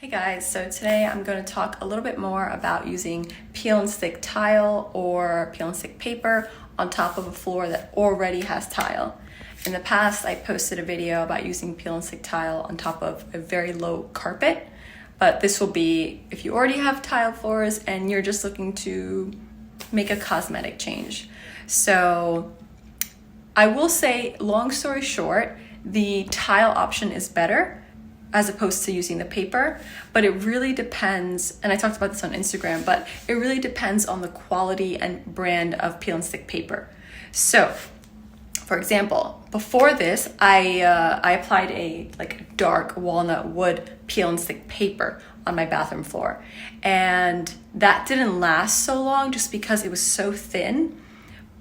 Hey guys, so today I'm going to talk a little bit more about using peel and stick tile or peel and stick paper on top of a floor that already has tile. In the past, I posted a video about using peel and stick tile on top of a very low carpet, but this will be if you already have tile floors and you're just looking to make a cosmetic change. So I will say, long story short, the tile option is better as opposed to using the paper, but it really depends, and I talked about this on Instagram, but it really depends on the quality and brand of peel and stick paper. So, for example, before this, I applied a dark walnut wood peel and stick paper on my bathroom floor, and that didn't last so long just because it was so thin.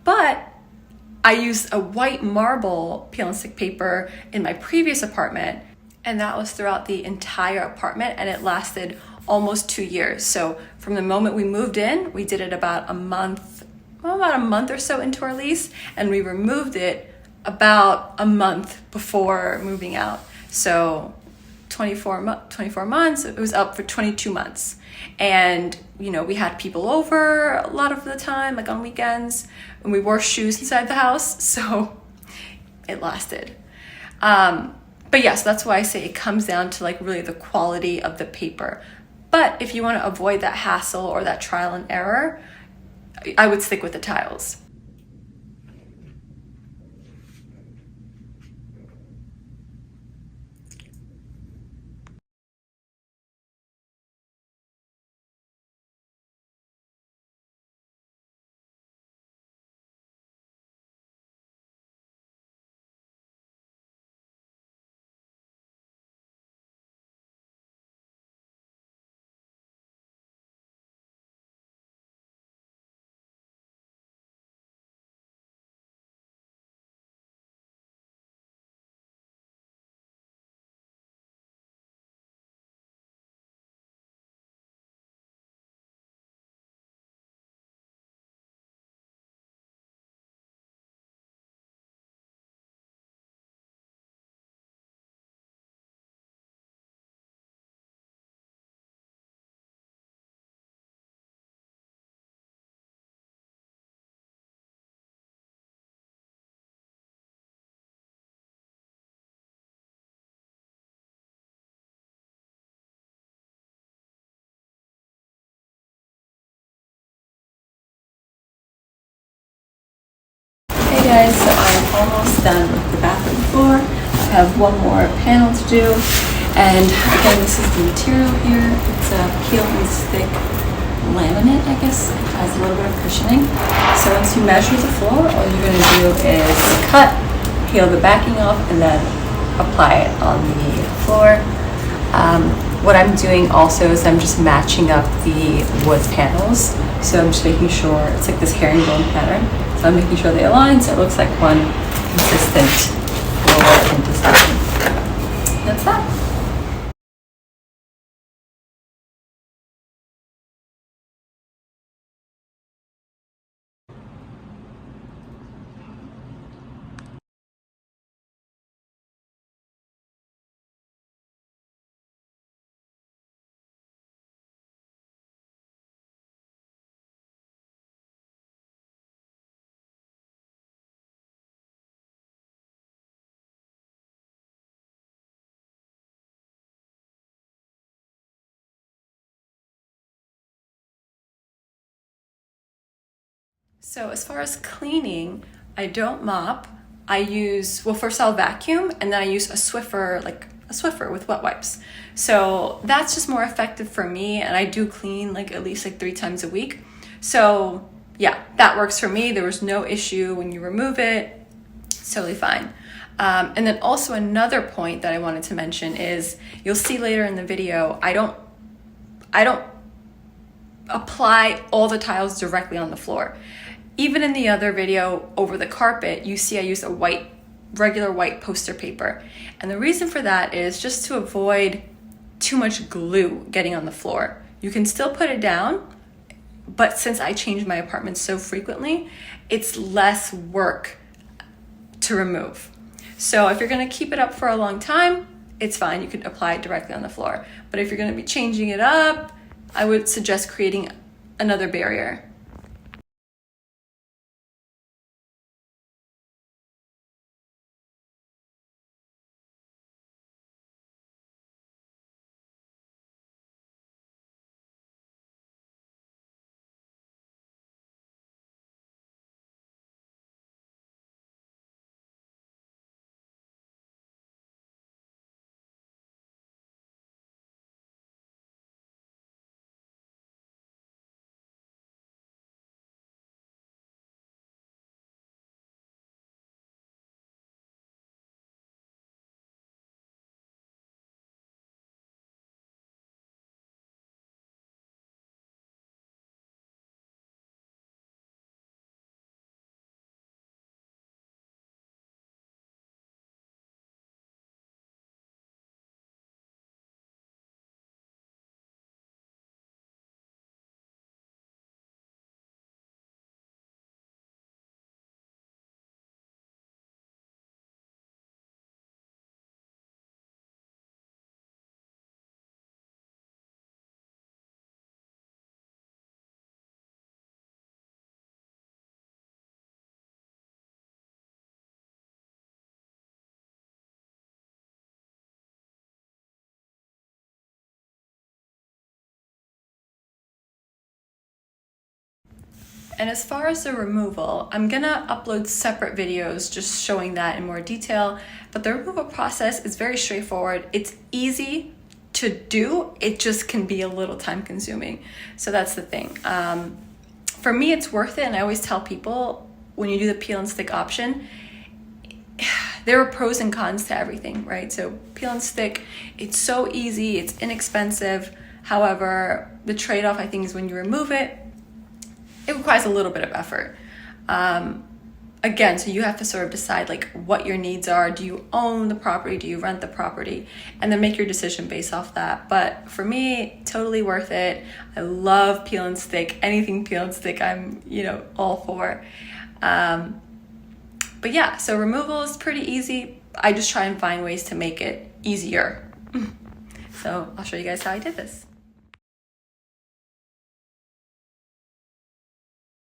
But I used a white marble peel and stick paper in my previous apartment, and that was throughout the entire apartment, and it lasted almost 2 years. So from the moment we moved in, we did it about a month or so into our lease, and we removed it about a month before moving out. So 24 months, it was up for 22 months. And, we had people over a lot of the time, like on weekends, and we wore shoes inside the house, so it lasted. But yes, that's why I say it comes down to really the quality of the paper. But if you want to avoid that hassle or that trial and error, I would stick with the tiles. Hey guys, so I'm almost done with the bathroom floor. I have one more panel to do, and again, this is the material here. It's a peel and stick laminate, I guess. It has a little bit of cushioning. So once you measure the floor, all you're going to do is cut, peel the backing off, and then apply it on the floor. What I'm doing also is I'm just matching up the wood panels. So I'm just making sure it's like this herringbone pattern. So I'm making sure they align so it looks like one consistent floor and design. That's that. So as far as cleaning, I don't mop. I use, first I'll vacuum, and then I use a swiffer, with wet wipes. So that's just more effective for me, and I do clean at least 3 times a week. So yeah, that works for me. There was no issue when you remove it. It's totally fine. And then also another point that I wanted to mention is, you'll see later in the video, I don't apply all the tiles directly on the floor. Even in the other video over the carpet, you see I use a regular white poster paper. And the reason for that is just to avoid too much glue getting on the floor. You can still put it down, but since I change my apartment so frequently, it's less work to remove. So if you're gonna keep it up for a long time, it's fine. You could apply it directly on the floor. But if you're going to be changing it up, I would suggest creating another barrier. And as far as the removal, I'm gonna upload separate videos just showing that in more detail, but the removal process is very straightforward. It's easy to do, it just can be a little time consuming. So that's the thing. For me, it's worth it, and I always tell people, when you do the peel and stick option, there are pros and cons to everything, right? So peel and stick, it's so easy, it's inexpensive. However, the trade-off, I think, is when you remove it, it requires a little bit of effort. Again, so you have to sort of decide like what your needs are. Do you own the property? Do you rent the property? And then make your decision based off that. But for me, totally worth it. I love peel and stick. Anything peel and stick, I'm, all for. But yeah, so removal is pretty easy. I just try and find ways to make it easier. So I'll show you guys how I did this.